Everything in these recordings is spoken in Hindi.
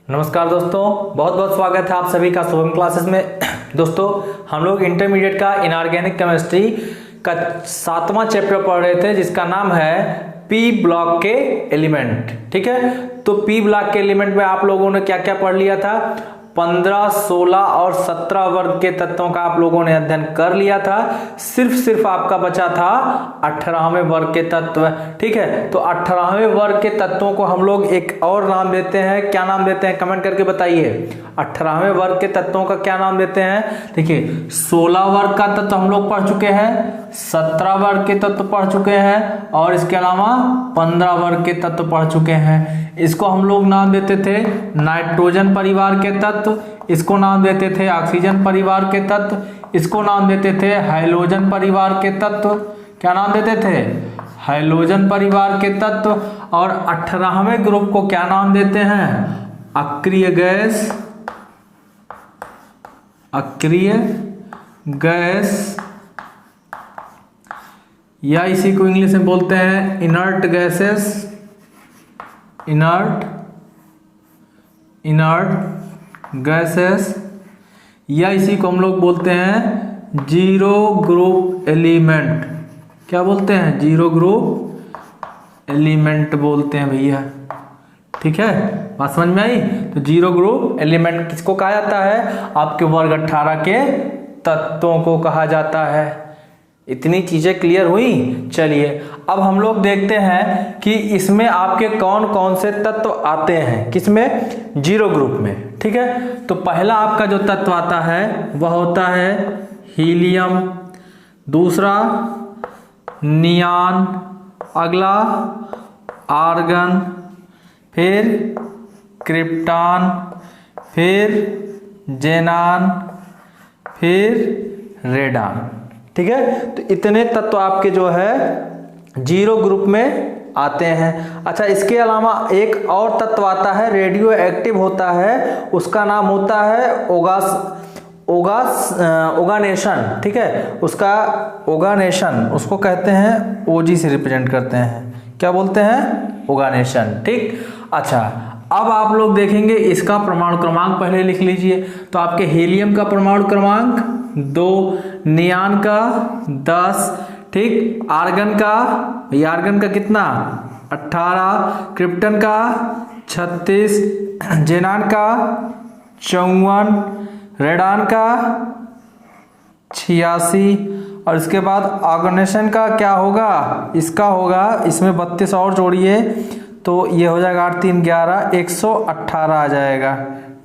नमस्कार दोस्तों, बहुत बहुत स्वागत है आप सभी का शुभम क्लासेस में। दोस्तों, हम लोग इंटरमीडिएट का इनऑर्गेनिक केमिस्ट्री का 7वां चैप्टर पढ़ रहे थे जिसका नाम है पी ब्लॉक के एलिमेंट। ठीक है, तो पी ब्लॉक के एलिमेंट में आप लोगों ने क्या क्या पढ़ लिया था? 15, 16 और 17 वर्ग के तत्वों का आप लोगों ने अध्ययन कर लिया था। सिर्फ आपका बचा था 18वें वर्ग के तत्व। ठीक है, तो 18वें वर्ग के तत्वों को हम लोग एक और नाम देते हैं। क्या नाम देते हैं कमेंट करके बताइए। 18वें वर्ग के तत्वों का क्या नाम देते हैं? देखिए, 16 वर्ग का तत्व हम लोग पढ़ चुके हैं, 17 वर्ग के तत्व पढ़ चुके हैं और इसके अलावा 15 वर्ग के तत्व पढ़ चुके हैं। इसको हम लोग नाम देते थे नाइट्रोजन परिवार के तत्व, इसको नाम देते थे ऑक्सीजन परिवार के तत्व, इसको नाम देते थे हाइड्रोजन परिवार के तत्व। क्या नाम देते थे? हाइड्रोजन परिवार के तत्व। और 18वें ग्रुप को क्या नाम देते हैं? अक्रिय गैस, अक्रिय गैस, या इसी को इंग्लिश में बोलते हैं इनर्ट गैसेस, इनर्ट गैसेस, या इसी को हम लोग बोलते हैं जीरो ग्रुप एलिमेंट। क्या बोलते हैं? जीरो ग्रुप एलिमेंट बोलते हैं भैया। ठीक है, बात समझ में आई? तो जीरो ग्रुप एलिमेंट किसको कहा जाता है? आपके वर्ग 18 के तत्वों को कहा जाता है। इतनी चीजें क्लियर हुई। चलिए अब हम लोग देखते हैं कि इसमें आपके कौन कौन से तत्व आते हैं। किसमें? जीरो ग्रुप में। ठीक है, तो पहला आपका जो तत्व आता है वह होता है हीलियम, दूसरा नियान, अगला आर्गन, फिर क्रिप्टॉन, फिर जेनान, फिर रेडान। ठीक है, तो इतने तत्व आपके जो है जीरो ग्रुप में आते हैं। अच्छा, इसके अलावा एक और तत्व आता है रेडियो एक्टिव होता है, उसका नाम होता है ओगानेशन। ठीक है, उसका ओगानेशन उसको कहते हैं ओजी से रिप्रेजेंट करते हैं। क्या बोलते हैं? ओगानेशन। ठीक, अच्छा अब आप लोग देखेंगे इसका परमाणु क्रमांक पहले लिख लीजिए। तो आपके हीलियम का परमाणु क्रमांक 2, नियान का 10, ठीक, आर्गन का कितना? 18, क्रिप्टन का 36, जेनान का 54, रेडान का 86 और इसके बाद ऑर्गेनाइजेशन का क्या होगा? इसका होगा, इसमें 32 और जोड़िए तो ये हो जाएगा 8, 3, 11, 118 आ जाएगा।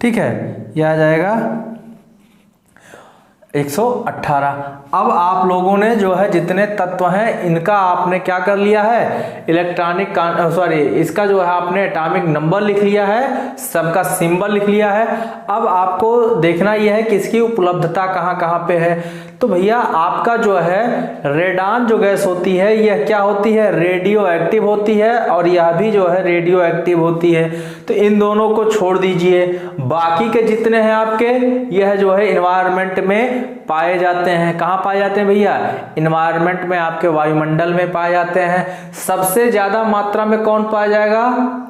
ठीक है, ये आ जाएगा 118। अब आप लोगों ने जो है जितने तत्व हैं इनका आपने क्या कर लिया है? इसका जो है आपने एटॉमिक नंबर लिख लिया है, सबका सिंबल लिख लिया है। अब आपको देखना यह है कि इसकी उपलब्धता कहाँ कहाँ पे है। तो भैया आपका जो है रेडान जो गैस होती है यह क्या होती है? रेडियो एक्टिव होती है और यह भी जो है रेडियो एक्टिव होती है। तो इन दोनों को छोड़ दीजिए, बाकी के जितने हैं आपके यह जो है एनवायरनमेंट में पाए जाते हैं। कहाँ पाए जाते हैं भैया? एनवायरनमेंट में, आपके वायुमंडल में पाए जाते हैं। सबसे ज्यादा मात्रा में कौन पाया जाएगा?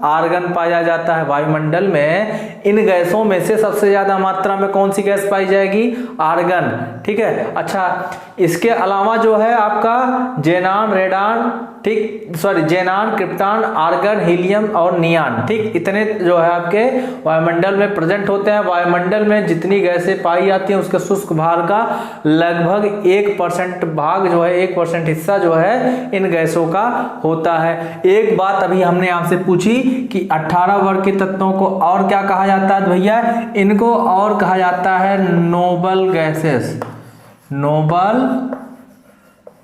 आर्गन पाया जाता है वायुमंडल में। इन गैसों में से सबसे ज्यादा मात्रा में कौन सी गैस पाई जाएगी? आर्गन। ठीक है, अच्छा इसके अलावा जो है आपका जेनान, रेडान, ठीक, जेनान, क्रिप्टॉन, आर्गन, हीलियम और नियान, ठीक, इतने जो है आपके वायुमंडल में प्रेजेंट होते हैं। वायुमंडल में जितनी गैसें पाई जाती हैं उसके शुष्क भाग का लगभग 1% भाग जो है, 1% हिस्सा जो है इन गैसों का होता है। एक बात अभी हमने आपसे पूछी कि 18 वर्ग के तत्वों को और क्या कहा जाता है भैया? इनको और कहा जाता है नोबल गैसेस, नोबल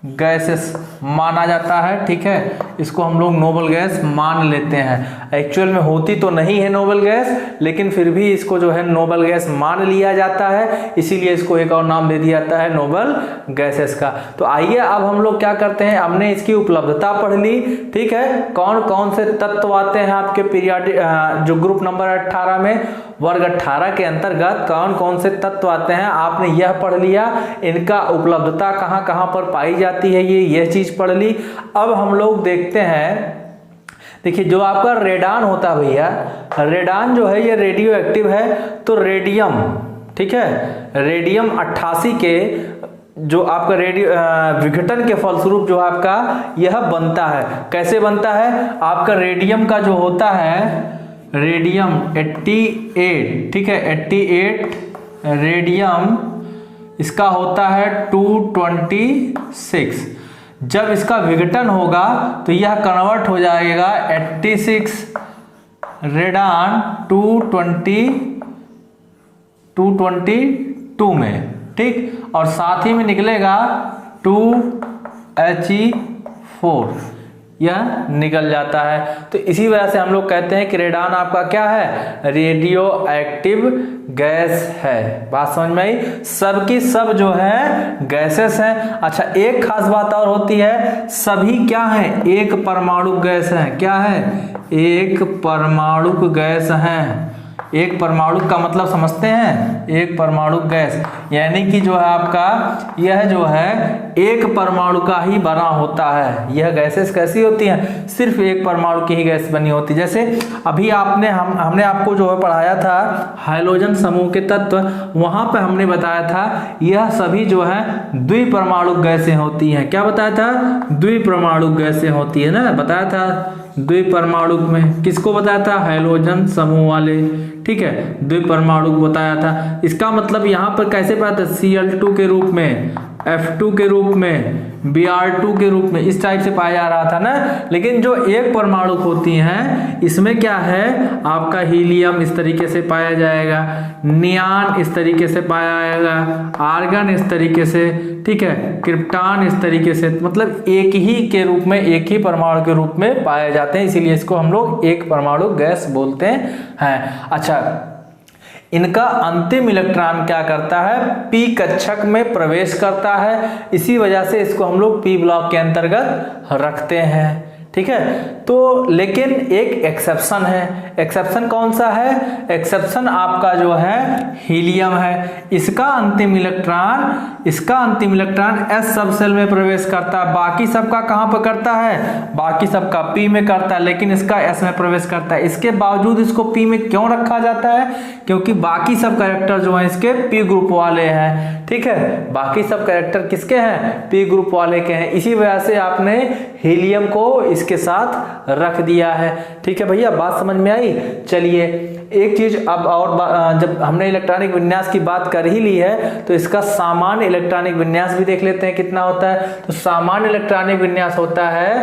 गैसेस माना जाता है। ठीक है, इसको हम लोग नोबल गैस मान लेते हैं। एक्चुअल में होती तो नहीं है नोबल गैस, लेकिन फिर भी इसको जो है नोबल गैस मान लिया जाता है, इसीलिए इसको एक और नाम दे दिया जाता है नोबल गैसेस का। तो आइए अब हम लोग क्या करते हैं, हमने इसकी उपलब्धता पढ़ ली। ठीक है, कौन कौन से तत्व आते हैं आपके पीरियडिक जो ग्रुप नंबर 18 में, वर्ग 18 के अंतर्गत कौन कौन से तत्व आते हैं आपने यह पढ़ लिया। इनका उपलब्धता कहाँ कहाँ पर पाई जाती है, ये चीज पढ़ ली। अब हम लोग देखते हैं देखिए जो आपका रेडान होता है भैया, रेडान जो है ये रेडियो एक्टिव है। तो रेडियम, ठीक है, रेडियम 88 के जो आपका रेडियो विघटन के फलस्वरूप जो आपका यह बनता है। कैसे बनता है? आपका रेडियम का जो होता है रेडियम 88, ठीक है, 88 रेडियम इसका होता है 226। जब इसका विघटन होगा तो यह कन्वर्ट हो जाएगा 86 रेडान 222 में, ठीक, और साथ ही में निकलेगा 2He4, यह निकल जाता है। तो इसी वजह से हम लोग कहते हैं कि रेडान आपका क्या है? रेडियो एक्टिव गैस है। बात समझ में आई? सब की सब जो है गैसेस हैं। अच्छा, एक खास बात और होती है, सभी क्या हैं? एक परमाणु गैस हैं। क्या है? एक परमाणु गैस हैं। एक परमाणु का मतलब समझते हैं? एक परमाणु गैस यानी कि जो है आपका यह जो है एक परमाणु का ही बना होता है। यह गैसेस कैसी होती हैं? सिर्फ एक परमाणु की ही गैस बनी होती है। जैसे अभी हमने आपको जो है पढ़ाया था हाइड्रोजन समूह के तत्व, वहां पे हमने बताया था यह सभी जो है द्विपरमाणु गैसें होती हैं। क्या बताया था? द्विपरमाणु गैसें होती है ना, बताया था। द्विपरमाणु में किसको बताया था? हाइड्रोजन समूह वाले, ठीक है, द्विपरमाणु बताया था। इसका मतलब यहाँ पर कैसे पाया था? Cl2 के रूप में, F2 के रूप में, Br2 के रूप में, इस टाइप से पाया जा रहा था ना। लेकिन जो एक परमाणु होती हैं इसमें क्या है? आपका हीलियम इस तरीके से पाया जाएगा, नियान इस तरीके से पाया जाएगा, आर्गन इस तरीके से, ठीक है, क्रिप्टॉन इस तरीके से, मतलब एक ही के रूप में, एक ही परमाणु के रूप में पाए जाते हैं। इसीलिए इसको हम लोग एक परमाणु गैस बोलते हैं। अच्छा, इनका अंतिम इलेक्ट्रॉन क्या करता है? पी कक्षक में प्रवेश करता है। इसी वजह से इसको हम लोग पी ब्लॉक के अंतर्गत रखते हैं, ठीक है। तो लेकिन एक एक्सेप्शन है। एक्सेप्शन कौन सा है? एक्सेप्शन आपका जो है हीलियम है। इसका अंतिम इलेक्ट्रॉन एस सब सेल में प्रवेश करता है। बाकी सबका कहां पर करता है? बाकी सबका पी में करता है, लेकिन इसका एस में प्रवेश करता है। इसके बावजूद इसको पी में क्यों रखा जाता है? क्योंकि बाकी सब कैरेक्टर जो है इसके पी ग्रुप वाले हैं, ठीक है। बाकी सब कैरेक्टर किसके हैं? पी ग्रुप वाले के हैं। इसी वजह से आपने हीलियम को इसके साथ रख दिया है, ठीक है भैया। बात समझ में आई? चलिए एक चीज अब और, जब हमने इलेक्ट्रॉनिक विन्यास की बात कर ही ली है तो इसका सामान्य इलेक्ट्रॉनिक विन्यास भी देख लेते हैं कितना होता है। तो सामान्य इलेक्ट्रॉनिक विन्यास होता है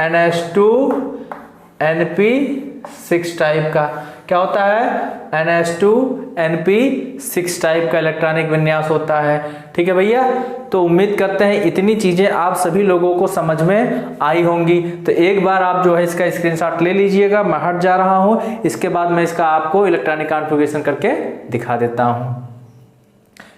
NH2Np6 टाइप का। क्या होता है? NH2Np6 टाइप का इलेक्ट्रॉनिक विन्यास होता है, ठीक है भैया। तो उम्मीद करते हैं इतनी चीजें आप सभी लोगों को समझ में आई होंगी। तो एक बार आप जो है इसका स्क्रीनशॉट ले लीजिएगा। मैं हट जा रहा हूं, इसके बाद मैं इसका आपको इलेक्ट्रॉनिक कॉन्फ़िगरेशन करके दिखा देता हूं,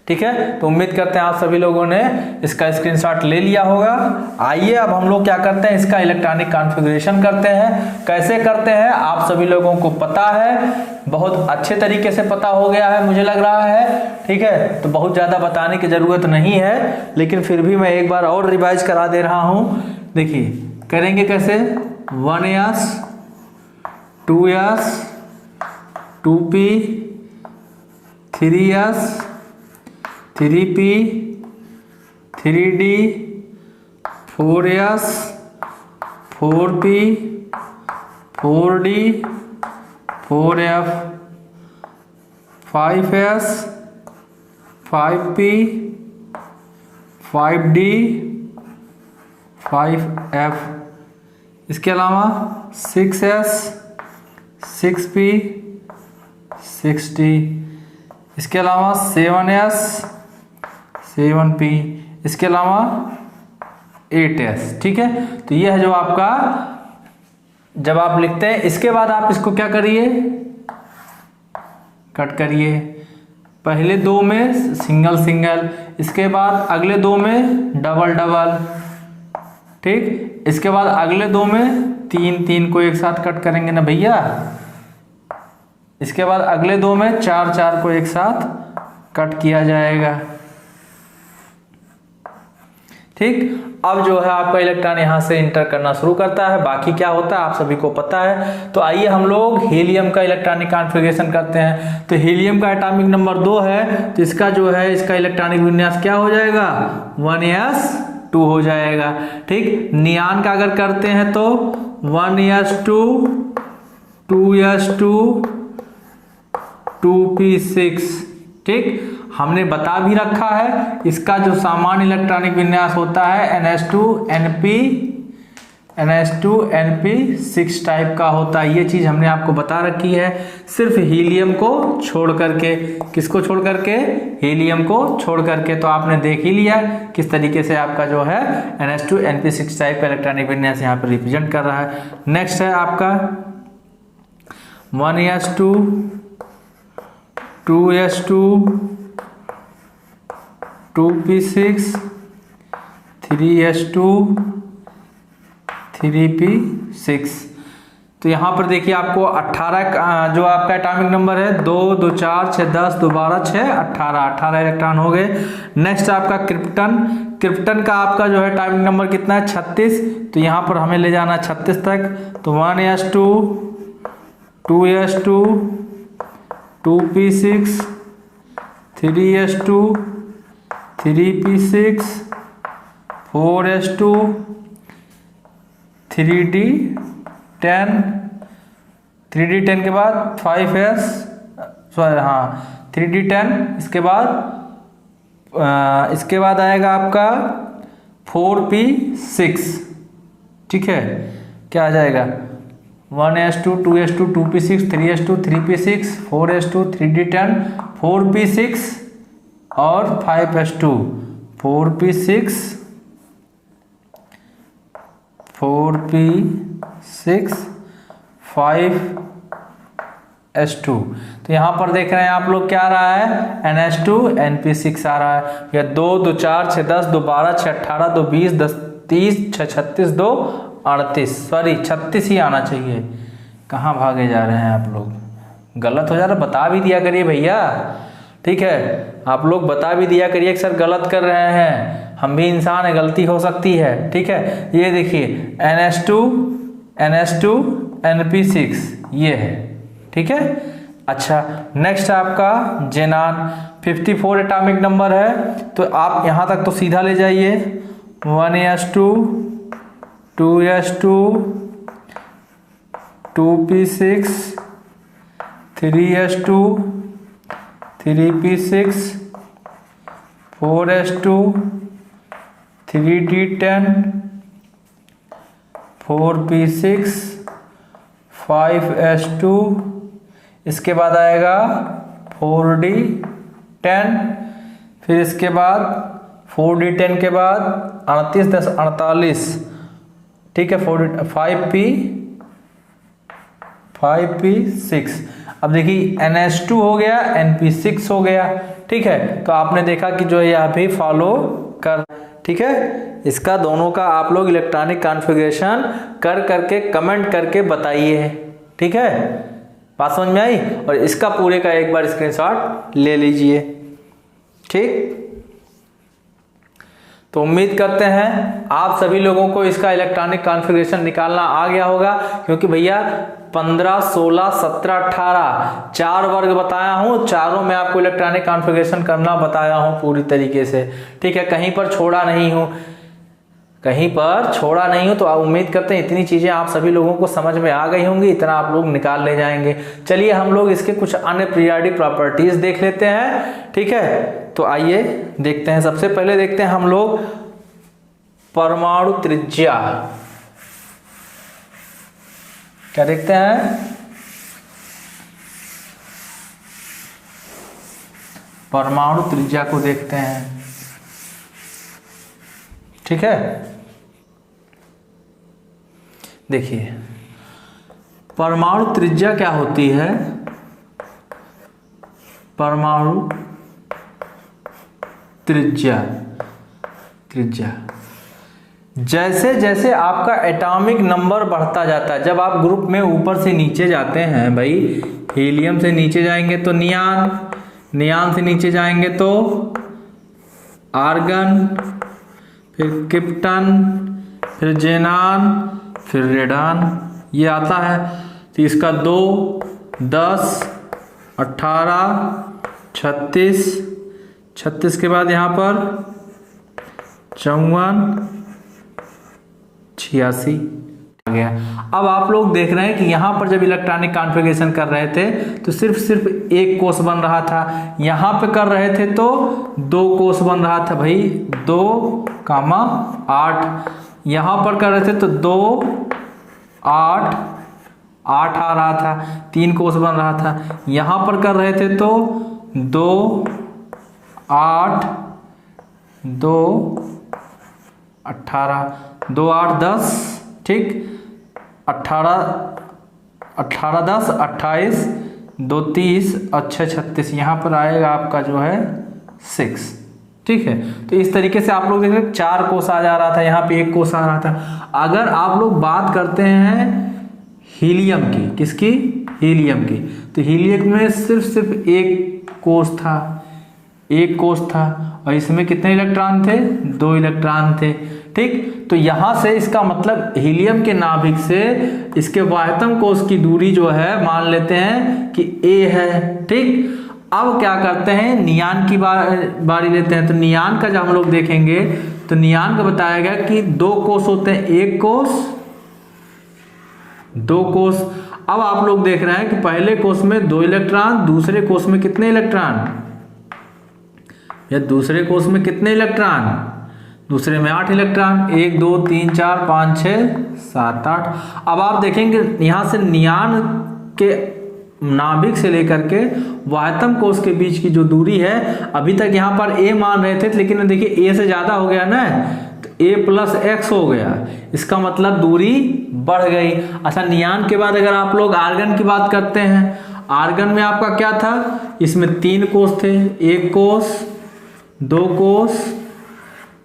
ठीक है। तो उम्मीद करते हैं आप सभी लोगों ने इसका स्क्रीनशॉट ले लिया होगा। आइए अब हम लोग क्या करते हैं, इसका इलेक्ट्रॉनिक कॉन्फ़िगरेशन करते हैं। कैसे करते हैं आप सभी लोगों को पता है, बहुत अच्छे तरीके से पता हो गया है मुझे लग रहा है, ठीक है। तो बहुत ज़्यादा बताने की ज़रूरत नहीं है, लेकिन फिर भी मैं एक बार और रिवाइज करा दे रहा हूँ। देखिए करेंगे कैसे? 1s 2s 2p 3s 3p 3d 4s 4p 4d 4f 5s 5p 5d 5f, इसके अलावा 6s 6p 6d, इसके अलावा 7s 7p, इसके अलावा 8s, ठीक है। तो यह है जो आपका, जब आप लिखते हैं इसके बाद आप इसको क्या करिए? कट करिए। पहले दो में सिंगल सिंगल, इसके बाद अगले दो में डबल डबल, ठीक। इसके बाद अगले दो में तीन तीन को एक साथ कट करेंगे ना भैया। इसके बाद अगले दो में चार चार को एक साथ कट किया जाएगा, ठीक। अब जो है आपका इलेक्ट्रॉन यहाँ से इंटर करना शुरू करता है। बाकी क्या होता है आप सभी को पता है। तो आइए हम लोग हीलियम का इलेक्ट्रॉनिक कॉन्फ़िगरेशन करते हैं। तो हीलियम का एटॉमिक नंबर 2 है, तो इसका जो है इसका इलेक्ट्रॉनिक विन्यास क्या हो जाएगा, 1s2 हो जाएगा। ठीक, नियान का अगर करते हैं तो 1s2 2s2 2p6। ठीक, हमने बता भी रखा है इसका जो सामान्य इलेक्ट्रॉनिक विन्यास होता है NH2NP6 टाइप का होता है। ये चीज हमने आपको बता रखी है। सिर्फ हीलियम को छोड़ करके, किसको छोड़ करके, हीलियम को छोड़ करके। तो आपने देख ही लिया किस तरीके से आपका जो है NH2NP6 टाइप का इलेक्ट्रॉनिक विन्यास यहाँ पर रिप्रेजेंट कर रहा है। नेक्स्ट है आपका 1s2 2s2 2p6 3s2 3p6। तो यहाँ पर देखिए आपको 18 जो आपका एटॉमिक नंबर है 2 2 4 6 10 2 12 6 18 इलेक्ट्रॉन हो गए। नेक्स्ट आपका क्रिप्टन का आपका जो है एटॉमिक नंबर कितना है, 36। तो यहाँ पर हमें ले जाना 36 तक। तो 1s2 2s2 2p6 3s2 3p6 4s2 3d10 3d10 के बाद 5s 3d10। इसके बाद आएगा आपका 4p6। ठीक है, क्या आ जाएगा 1s2 2s2 2p6 3s2 3p6 4s2 3d10 4p6 और 5s2 4p6 5s2। तो यहाँ पर देख रहे हैं आप लोग क्या आ रहा है, NH2NP6 आ रहा है। या 2 2 4 6 10 2 12 6 18 2 20 10 30 6 36 2 38, सॉरी 36 ही आना चाहिए। कहाँ भागे जा रहे हैं आप लोग, गलत हो जा रहा है, बता भी दिया करिए भैया। ठीक है, आप लोग बता भी दिया करिए कि सर गलत कर रहे हैं, हम भी इंसान है, गलती हो सकती है। ठीक है, ये देखिए NH2NP6 ये है। ठीक है, अच्छा नेक्स्ट आपका जेनान 54 एटॉमिक नंबर है। तो आप यहाँ तक तो सीधा ले जाइए 1s2 2s2 2p6 3s2 3p6 4s2 3d10 4p6 5s2। इसके बाद आएगा 4d10। फिर इसके बाद 4d10 के बाद 38 10 48। ठीक है, 5p6। अब देखिए NH2 हो गया, NP6 हो गया। ठीक है, तो आपने देखा कि जो यहाँ पे फॉलो कर। ठीक है, इसका दोनों का आप लोग इलेक्ट्रॉनिक कॉन्फ़िगरेशन कर करके कमेंट करके बताइए। ठीक है, बात समझ में आई। और इसका पूरे का एक बार स्क्रीनशॉट ले लीजिए। ठीक, तो उम्मीद करते हैं आप सभी लोगों को इसका इलेक्ट्रॉनिक कॉन्फ़िगरेशन निकालना आ गया होगा, क्योंकि भैया 15 16 17 18 4 वर्ग बताया हूँ, चारों में आपको इलेक्ट्रॉनिक कॉन्फ़िगरेशन करना बताया हूँ पूरी तरीके से। ठीक है, कहीं पर छोड़ा नहीं हूँ, तो आप उम्मीद करते हैं इतनी चीज़ें आप सभी लोगों को समझ में आ गई होंगी, इतना आप लोग निकाल ले जाएंगे। चलिए हम लोग इसके कुछ अन्य पीरियोडिक प्रॉपर्टीज देख लेते हैं। ठीक है, तो आइए देखते हैं। सबसे पहले देखते हैं हम लोग परमाणु त्रिज्या। क्या देखते हैं, परमाणु त्रिज्या को देखते हैं। ठीक है, देखिए परमाणु त्रिज्या क्या होती है। परमाणु त्रिज्या जैसे जैसे आपका एटॉमिक नंबर बढ़ता जाता है, जब आप ग्रुप में ऊपर से नीचे जाते हैं भाई, हीलियम से नीचे जाएंगे तो नियान से नीचे जाएंगे तो आर्गन, फिर क्रिप्टन, फिर जेनान, फिर रेडान, ये आता है। तो इसका 2, 10, 18, 36 के बाद यहाँ पर 54, 86 आ गया। अब आप लोग देख रहे हैं कि यहाँ पर जब इलेक्ट्रॉनिक कॉन्फ़िगरेशन कर रहे थे तो सिर्फ एक कोष बन रहा था, यहाँ पे कर रहे थे तो 2 कोष बन रहा था भाई, 2, 8, यहाँ पर कर रहे थे तो 2, 8 आ रहा था, 3 कोष बन रहा था। यहाँ पर कर रहे थे तो 2, 8, 2, 18, 2, 8, 10, ठीक, 18, 10, 28, 2, 30 और 6, 36, यहाँ पर आएगा आपका जो है 6, ठीक है। तो इस तरीके से आप लोग देख रहे हैं 4 कोष आ जा रहा था, यहाँ पे 1 कोष आ रहा था। अगर आप लोग बात करते हैं हीलियम की, किसकी, हीलियम की, तो हीलियम में सिर्फ एक कोष था, और इसमें कितने इलेक्ट्रॉन थे, 2 इलेक्ट्रॉन थे, ठीक। तो यहाँ से इसका मतलब हीलियम के नाभिक से इसके वाह्यतम कोष की दूरी जो है मान लेते हैं कि a है, ठीक। अब क्या करते हैं, नियान की बारी लेते हैं। तो नियान का जब हम लोग देखेंगे तो नियान का बताया गया कि 2 कोष होते हैं, 1 कोष, 2 कोष। अब आप लोग देख रहे हैं कि पहले कोष में 2 इलेक्ट्रॉन, दूसरे कोष में कितने इलेक्ट्रॉन, या दूसरे कोष में कितने इलेक्ट्रॉन, दूसरे में 8 इलेक्ट्रॉन, 1, 2, 3, 4, 5, 6, 7, 8। अब आप देखेंगे यहाँ से नियान के नाभिक से लेकर के वाह्यतम कोष के बीच की जो दूरी है, अभी तक यहाँ पर a मान रहे थे, लेकिन देखिए a से ज्यादा हो गया ना, तो a प्लस x हो गया, इसका मतलब दूरी बढ़ गई। अच्छा, नियान के बाद अगर आप लोग आर्गन की बात करते हैं, आर्गन में आपका क्या था, इसमें 3 कोष थे, 1 कोष, 2 कोष,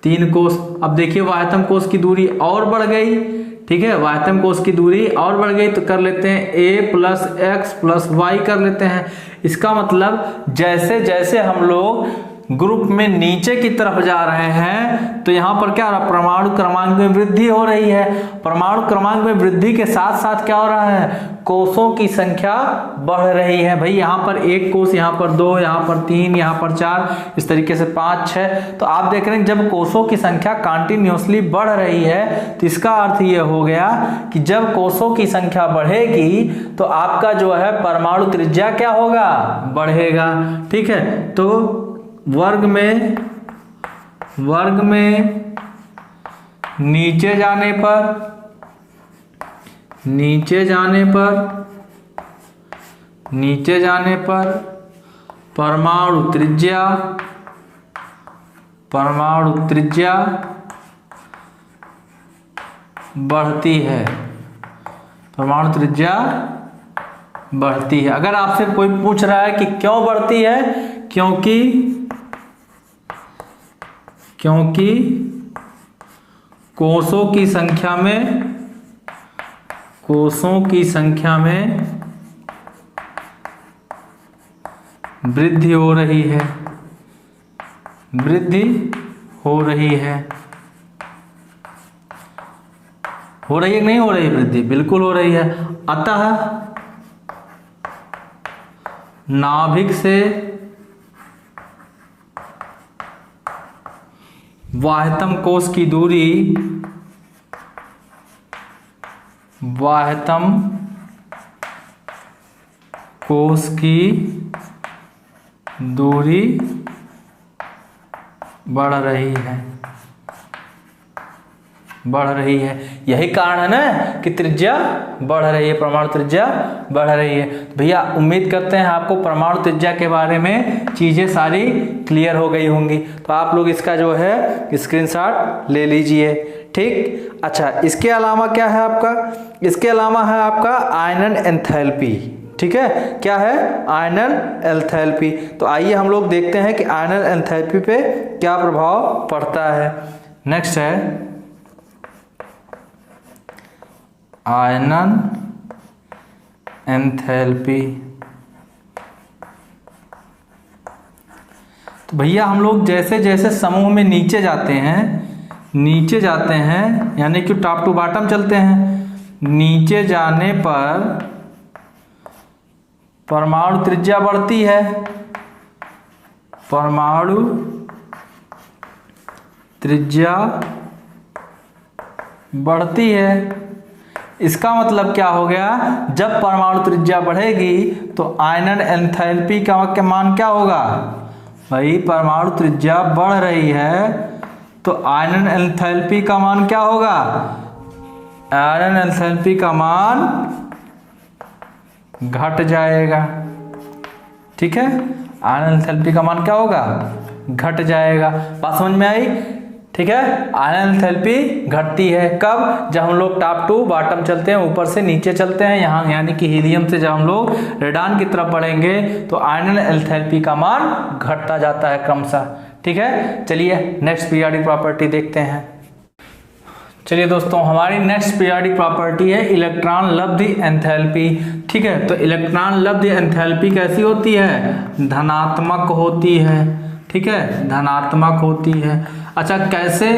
3 कोष। अब देखिए वाह्यतम कोष की दूरी और बढ़ गई, ठीक है, वाह्यतम कोष की दूरी और बढ़ गई, तो कर लेते हैं a plus x plus y कर लेते हैं। इसका मतलब जैसे जैसे हम लोग ग्रुप में नीचे की तरफ जा रहे हैं तो यहाँ पर क्या हो रहा है, परमाणु क्रमांक में वृद्धि हो रही है। परमाणु क्रमांक में वृद्धि के साथ साथ क्या हो रहा है, कोषों की संख्या बढ़ रही है। भाई यहाँ पर 1 कोष, यहाँ पर 2, यहाँ पर 3, यहाँ पर 4, इस तरीके से 5, 6। तो आप देख रहे हैं जब कोषों की संख्या कंटिन्यूअसली बढ़ रही है तो इसका अर्थ ये हो गया कि जब कोषों की संख्या बढ़ेगी तो आपका जो है परमाणु त्रिज्या क्या होगा, बढ़ेगा, ठीक है। तो वर्ग में नीचे जाने पर परमाणु त्रिज्या बढ़ती है, परमाणु त्रिज्या बढ़ती है। अगर आपसे कोई पूछ रहा है कि क्यों बढ़ती है, क्योंकि कोषों की संख्या में वृद्धि हो रही है, हो रही है कि नहीं हो रही है वृद्धि, बिल्कुल हो रही है। अतः नाभिक से वाह्यतम कोष की दूरी बढ़ रही है। यही कारण है ना कि त्रिज्या बढ़ रही है, परमाणु त्रिज्या बढ़ रही है। तो भैया उम्मीद करते हैं आपको परमाणु त्रिज्या के बारे में चीजें सारी क्लियर हो गई होंगी। तो आप लोग इसका जो है स्क्रीनशॉट ले लीजिए, ठीक। अच्छा, इसके अलावा क्या है आपका, इसके अलावा है आपका आयनन एंथैल्पी, ठीक है। क्या है, आयनन एंथैल्पी। तो आइए हम लोग देखते हैं कि आयनन एंथैल्पी पे क्या प्रभाव पड़ता है। नेक्स्ट है आयनन एंथैल्पी। तो भैया हम लोग जैसे जैसे समूह में नीचे जाते हैं नीचे जाते हैं, यानी कि टॉप टू बॉटम चलते हैं, नीचे जाने पर परमाणु त्रिज्या बढ़ती है, परमाणु त्रिज्या बढ़ती है। इसका मतलब क्या हो गया, जब परमाणु त्रिज्या बढ़ेगी तो आयनन एंथैल्पी का मान क्या होगा, भाई परमाणु त्रिज्या बढ़ रही है तो आयनन एंथैल्पी का मान क्या होगा, आयनन एंथैल्पी का मान घट जाएगा। ठीक है, आयनन एंथैल्पी का मान क्या होगा, घट जाएगा। बात समझ में आई? ठीक है, आयनन एंथैल्पी घटती है कब, जब हम लोग टॉप टू बॉटम चलते हैं, ऊपर से नीचे चलते हैं, यहाँ यानी कि हीलियम से जब हम लोग रेडान की तरफ बढ़ेंगे तो आयनन एंथैल्पी का मान घटता जाता है क्रमशः। ठीक है, चलिए नेक्स्ट पीरियोडिक प्रॉपर्टी देखते हैं। चलिए दोस्तों, हमारी नेक्स्ट पीरियोडिक प्रॉपर्टी है इलेक्ट्रॉन लब्धि एंथैल्पी। ठीक है, तो इलेक्ट्रॉन लब्धि एंथैल्पी कैसी होती है, धनात्मक होती है। ठीक है, धनात्मक होती है। अच्छा, कैसे,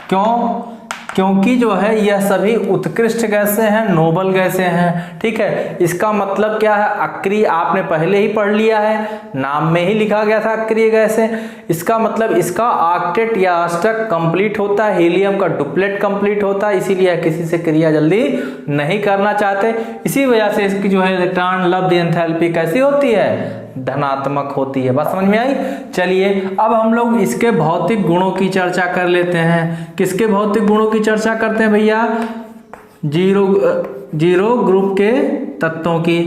क्यों? क्योंकि जो है यह सभी उत्कृष्ट गैसें हैं, नोबल गैसें हैं। ठीक है, इसका मतलब क्या है, अक्रिय आपने पहले ही पढ़ लिया है, नाम में ही लिखा गया था अक्रिय गैसें। इसका मतलब इसका ऑक्टेट या अष्टक कंप्लीट होता है, हीलियम का डुप्लेट कंप्लीट होता है, इसीलिए किसी से क्रिया जल्दी नहीं करना चाहते। इसी वजह से इसकी जो है इलेक्ट्रॉन लब्धि एंथैल्पी कैसी होती है, धनात्मक होती है। बात समझ में आई? चलिए अब हम लोग इसके भौतिक गुणों की चर्चा कर लेते हैं। किसके भौतिक गुणों की चर्चा करते हैं भैया, जीरो ग्रुप के तत्वों की।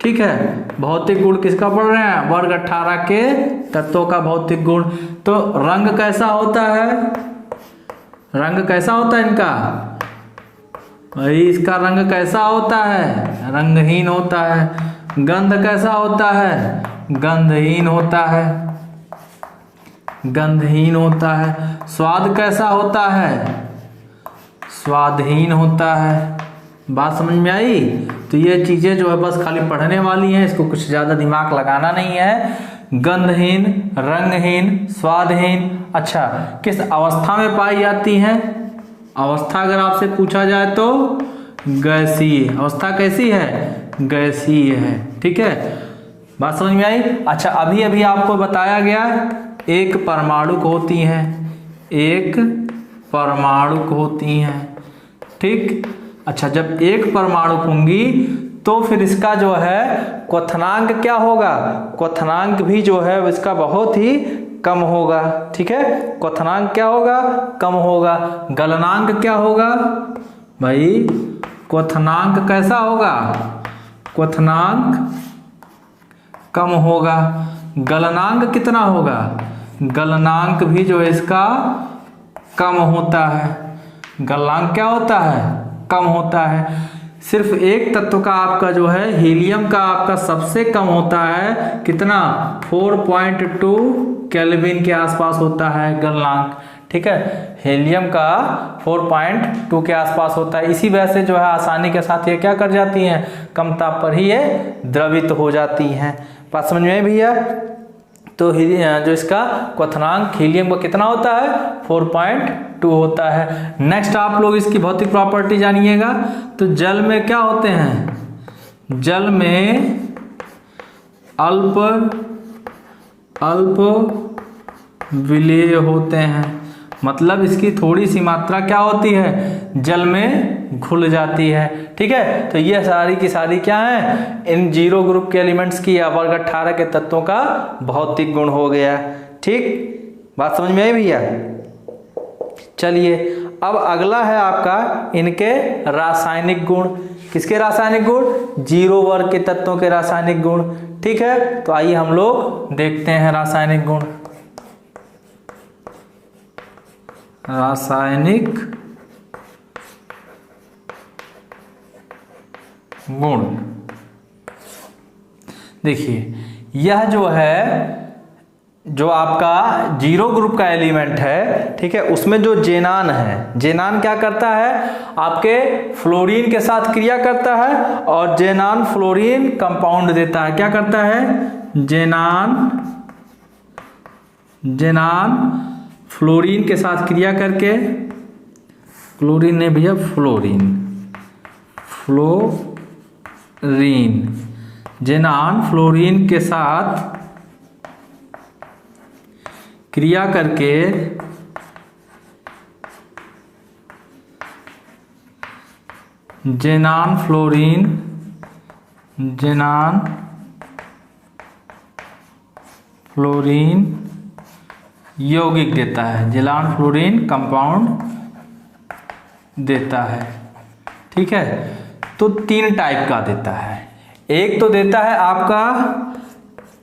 ठीक है, भौतिक गुण किसका पढ़ रहे हैं, वर्ग 18 के तत्वों का भौतिक गुण। तो रंग कैसा होता है, रंग कैसा होता है इनका, भाई इसका रंग कैसा होता है, रंगहीन होता है। गंध कैसा होता है, गंधहीन होता है, गंधहीन होता है। स्वाद कैसा होता है, स्वादहीन होता है। बात समझ में आई? तो ये चीजें जो है बस खाली पढ़ने वाली हैं, इसको कुछ ज्यादा दिमाग लगाना नहीं है। गंधहीन, रंगहीन, स्वादहीन। अच्छा, किस अवस्था में पाई जाती हैं, अवस्था अगर आपसे पूछा जाए तो गैसीय अवस्था। कैसी है, गैसीय है। ठीक है, बात समझ में आई? अच्छा, अभी अभी आपको बताया गया एक परमाणुक होती हैं, एक परमाणुक होती हैं। ठीक, अच्छा, जब एक परमाणुक होंगी तो फिर इसका जो है क्वथनांक क्या होगा, क्वथनांक भी जो है इसका बहुत ही कम होगा। ठीक है, क्वथनांक क्या होगा, कम होगा। गलनांक क्या होगा भाई, क्वथनांक कैसा होगा, क्वथनांक कम होगा। गलनांक कितना होगा, गलनांक भी जो है इसका कम होता है। गलनांक क्या होता है, कम होता है। सिर्फ एक तत्व का आपका जो है हीलियम का आपका सबसे कम होता है, कितना, 4.2 केल्विन के आसपास होता है गलनांक। ठीक है, हीलियम का 4.2 के आसपास होता है। इसी वजह से जो है आसानी के साथ ये क्या कर जाती हैं, कम ताप पर ही ये द्रवित हो जाती हैं। बात समझ में आई भैया? तो जो इसका क्वथनांक हीलियम का कितना होता है, 4.2 होता है। नेक्स्ट आप लोग इसकी भौतिक प्रॉपर्टी जानिएगा। तो जल में क्या होते हैं, जल में अल्प विलेय होते हैं, मतलब इसकी थोड़ी सी मात्रा क्या होती है, जल में घुल जाती है। ठीक है, तो ये सारी की सारी क्या है, इन जीरो ग्रुप के एलिमेंट्स की या वर्ग 18 के तत्वों का भौतिक गुण हो गया। ठीक, बात समझ में आई भैया? चलिए अब अगला है आपका इनके रासायनिक गुण। किसके रासायनिक गुण, जीरो वर्ग के तत्वों के रासायनिक गुण। ठीक है, तो आइए हम लोग देखते हैं रासायनिक गुण। रासायनिक गुण देखिए, यह जो है जो आपका जीरो ग्रुप का एलिमेंट है, ठीक है, उसमें जो जेनान है, जेनान क्या करता है, आपके फ्लोरीन के साथ क्रिया करता है और जेनान फ्लोरीन कंपाउंड देता है। क्या करता है, जेनान फ्लोरीन के साथ क्रिया करके, क्लोरीन नहीं भैया, फ्लोरीन, जेनान फ्लोरीन के साथ क्रिया करके जेनान फ्लोरीन यौगिक देता है, जेनान फ्लोरीन कंपाउंड देता है। ठीक है, तो 3 टाइप का देता है। एक तो देता है आपका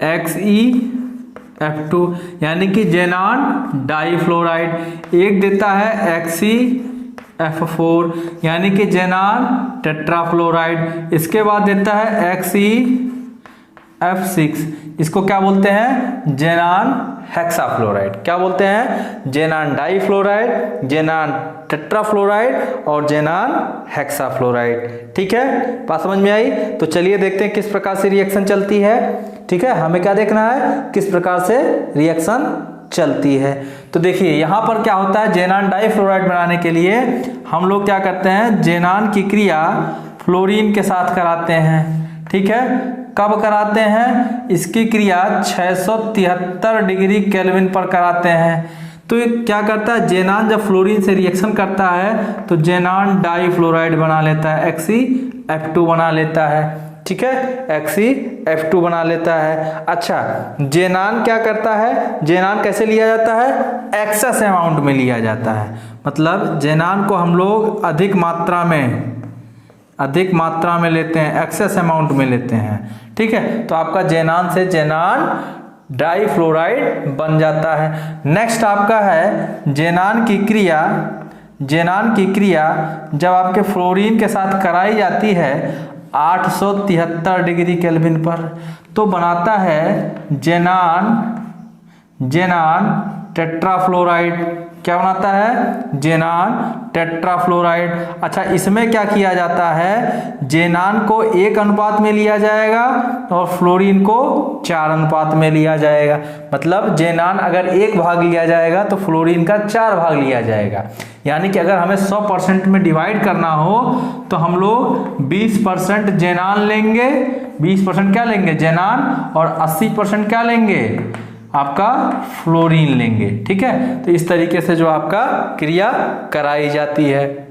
XeF2 यानी कि जेनान डाइफ्लोराइड, एक देता है XeF4 यानी कि जेनान टेट्राफ्लोराइड, इसके बाद देता है XeF6, इसको क्या बोलते हैं, जेनान हेक्साफ्लोराइड। क्या बोलते हैं, जेनान डाइफ्लोराइड, जेनान टेट्राफ्लोराइड और जेनान हेक्साफ्लोराइड। ठीक है, बात समझ में आई? तो चलिए देखते हैं किस प्रकार से रिएक्शन चलती है। ठीक है, हमें क्या देखना है, किस प्रकार से रिएक्शन चलती है। तो देखिए यहाँ पर क्या होता है, जेनान डाइफ्लोराइड बनाने के लिए हम लोग क्या करते हैं, जेनान की क्रिया फ्लोरीन के साथ कराते हैं। ठीक है, कब कराते हैं, इसकी क्रिया 673 डिग्री केल्विन पर कराते हैं। तो ये क्या करता है, जेनान जब फ्लोरीन से रिएक्शन करता है तो जेनान डाइफ्लोराइड बना लेता है, XeF2 बना लेता है। ठीक है, XeF2 बना लेता है। अच्छा, जेनान क्या करता है, जेनान कैसे लिया जाता है, एक्सेस अमाउंट में लिया जाता है। मतलब जेनान को हम लोग अधिक मात्रा में लेते हैं, एक्सेस अमाउंट में लेते हैं। ठीक है, तो आपका जेनान से जेनान डाइफ्लोराइड बन जाता है। नेक्स्ट आपका है जेनान की क्रिया जब आपके फ्लोरीन के साथ कराई जाती है 873 डिग्री केल्विन पर, तो बनाता है जेनान टेट्राफ्लोराइड। क्या बनाता है, जेनान टेट्राफ्लोराइड। अच्छा, इसमें क्या किया जाता है, जेनान को 1 अनुपात में लिया जाएगा और फ्लोरीन को 4 अनुपात में लिया जाएगा। मतलब जेनान अगर 1 भाग लिया जाएगा तो फ्लोरीन का 4 भाग लिया जाएगा। यानी कि अगर हमें 100% में डिवाइड करना हो तो हम लोग 20% जेनान लेंगे, 20% क्या लेंगे, जेनान, और 80% क्या लेंगे, आपका फ्लोरीन लेंगे। ठीक है, तो इस तरीके से जो आपका क्रिया कराई जाती है।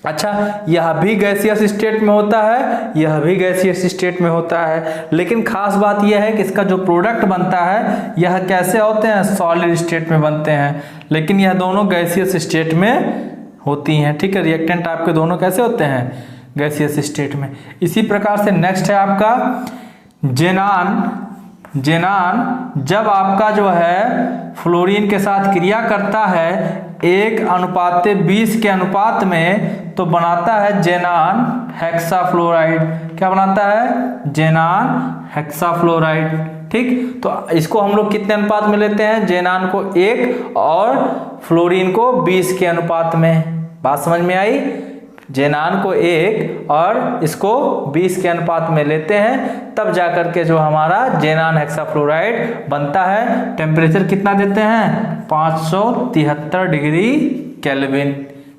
अच्छा, यह भी गैसियस स्टेट में होता है, यह भी गैसियस स्टेट में होता है, लेकिन खास बात यह है कि इसका जो प्रोडक्ट बनता है यह कैसे होते हैं, सॉलिड स्टेट में बनते हैं, लेकिन यह दोनों गैसियस स्टेट में होती हैं। ठीक है, रिएक्टेंट आपके दोनों कैसे होते हैं, गैसियस स्टेट में। इसी प्रकार से नेक्स्ट है आपका जेनान जब आपका जो है फ्लोरीन के साथ क्रिया करता है 1:20 के अनुपात में, तो बनाता है जेनान हेक्साफ्लोराइड। क्या बनाता है, जेनान हेक्साफ्लोराइड। ठीक, तो इसको हम लोग कितने अनुपात में लेते हैं, जेनान को 1 और फ्लोरीन को 20 के अनुपात में। बात समझ में आई, जेनान को 1 और इसको 20 के अनुपात में लेते हैं, तब जाकर के जो हमारा जेनान हेक्साफ्लोराइड बनता है। टेम्परेचर कितना देते हैं, 573 डिग्री केल्विन।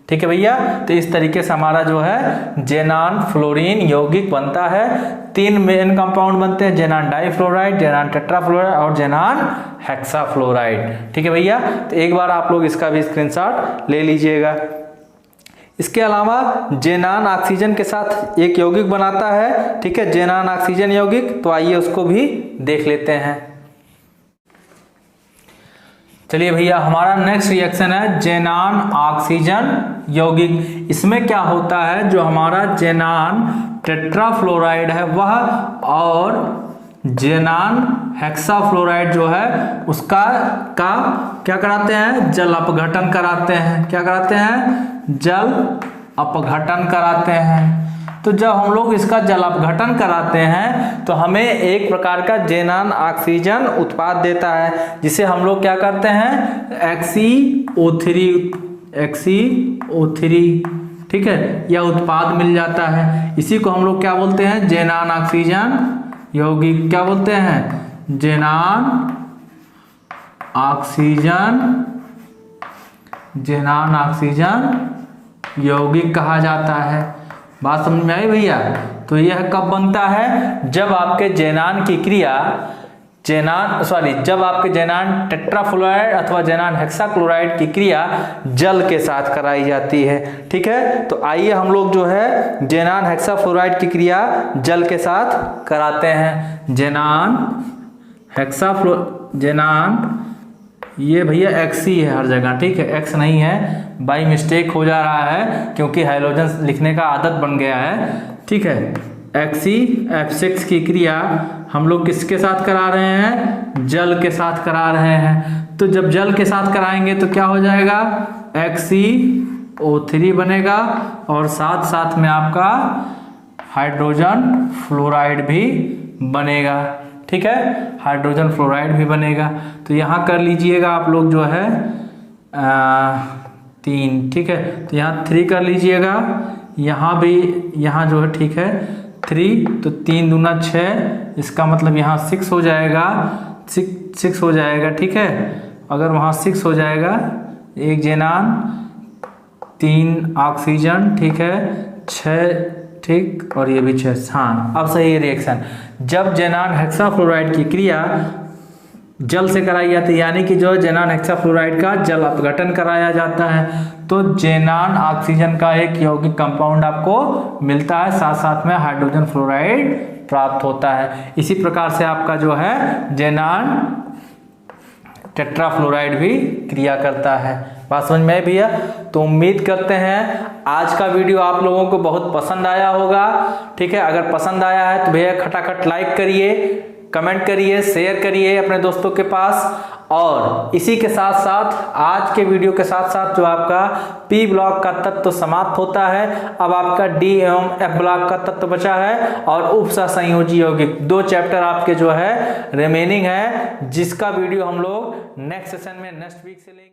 ठीक है भैया, तो इस तरीके से हमारा जो है जेनान फ्लोरीन यौगिक बनता है। 3 मेन कंपाउंड बनते हैं, जेनान डाइफ्लोराइड, जेनान टेट्राफ्लोराइड और जेनान हेक्साफ्लोराइड। ठीक है भैया, तो एक बार आप लोग इसका भी स्क्रीनशॉट ले लीजिएगा। इसके अलावा जेनान ऑक्सीजन के साथ एक यौगिक बनाता है। ठीक है, जेनान ऑक्सीजन यौगिक, तो आइए उसको भी देख लेते हैं। चलिए भैया, हमारा नेक्स्ट रिएक्शन है जेनान ऑक्सीजन यौगिक। इसमें क्या होता है, जो हमारा जेनान टेट्राफ्लोराइड है वह और जेनान हेक्साफ्लोराइड जो है उसका क्या कराते हैं, जल अपघटन कराते हैं। क्या कराते हैं, जल अपघटन कराते हैं। तो जब हम लोग इसका जल अपघटन कराते हैं तो हमें एक प्रकार का जेनान ऑक्सीजन उत्पाद देता है, जिसे हम लोग क्या करते हैं, XeO3। ठीक है, यह उत्पाद मिल जाता है। इसी को हम लोग क्या बोलते हैं, जेनान ऑक्सीजन यौगिक। क्या बोलते हैं, जेनान ऑक्सीजन जेनान ऑक्सीजन यौगिक कहा जाता है। बात समझ में आई भैया? तो यह कब बनता है? जब आपके जेनान की क्रिया जब आपके जेनान टेट्राफ्लोराइड अथवा जेनान हेक्साक्लोराइड की क्रिया जल के साथ कराई जाती है। ठीक है, तो आइए हम लोग जो है जेनान हेक्साफ्लोराइड की क्रिया जल के साथ कराते हैं। जेनान ये भैया एक्स ही है हर जगह, ठीक है, एक्स नहीं है, बाई मिस्टेक हो जा रहा है क्योंकि हाइड्रोजन लिखने का आदत बन गया है। ठीक है, Fe(F6) की क्रिया हम लोग किसके साथ करा रहे हैं? जल के साथ करा रहे हैं। तो जब जल के साथ कराएंगे तो क्या हो जाएगा? XeO3 बनेगा और साथ साथ में आपका हाइड्रोजन फ्लोराइड भी बनेगा। ठीक है, हाइड्रोजन फ्लोराइड भी बनेगा। तो यहाँ कर लीजिएगा आप लोग जो है 3। ठीक है, तो यहाँ 3 कर लीजिएगा, यहाँ भी, यहाँ जो है ठीक है 3, तो 3 दूना 6, इसका मतलब यहाँ 6 हो जाएगा, 6 हो जाएगा। ठीक है, अगर वहाँ 6 हो जाएगा, 1 जेनान 3 ऑक्सीजन, ठीक है 6, ठीक, और ये भी 6। हाँ, अब सही है रिएक्शन। जब जेनान हेक्साफ्लोराइड की क्रिया जल से कराई जाती है, यानी कि जो जेनान हेक्साफ्लोराइड का जल अपघटन कराया जाता है, तो जेनान ऑक्सीजन का एक यौगिक कंपाउंड आपको मिलता है, साथ साथ में हाइड्रोजन फ्लोराइड प्राप्त होता है। इसी प्रकार से आपका जो है जेनान टेट्राफ्लोराइड भी क्रिया करता है। बात समझ में आई भैया? तो उम्मीद करते हैं आज का वीडियो आप लोगों को बहुत पसंद आया होगा। ठीक है, अगर पसंद आया है तो भैया खटाखट लाइक करिए, कमेंट करिए, शेयर करिए अपने दोस्तों के पास। और इसी के साथ साथ आज के वीडियो के साथ साथ जो आपका पी ब्लॉक का तत्व समाप्त होता है, अब आपका डी एवं एफ ब्लॉक का तत्व बचा है और उपसहसंयोजी यौगिक 2 चैप्टर आपके जो है रिमेनिंग है, जिसका वीडियो हम लोग नेक्स्ट सेशन में नेक्स्ट वीक से लेंगे।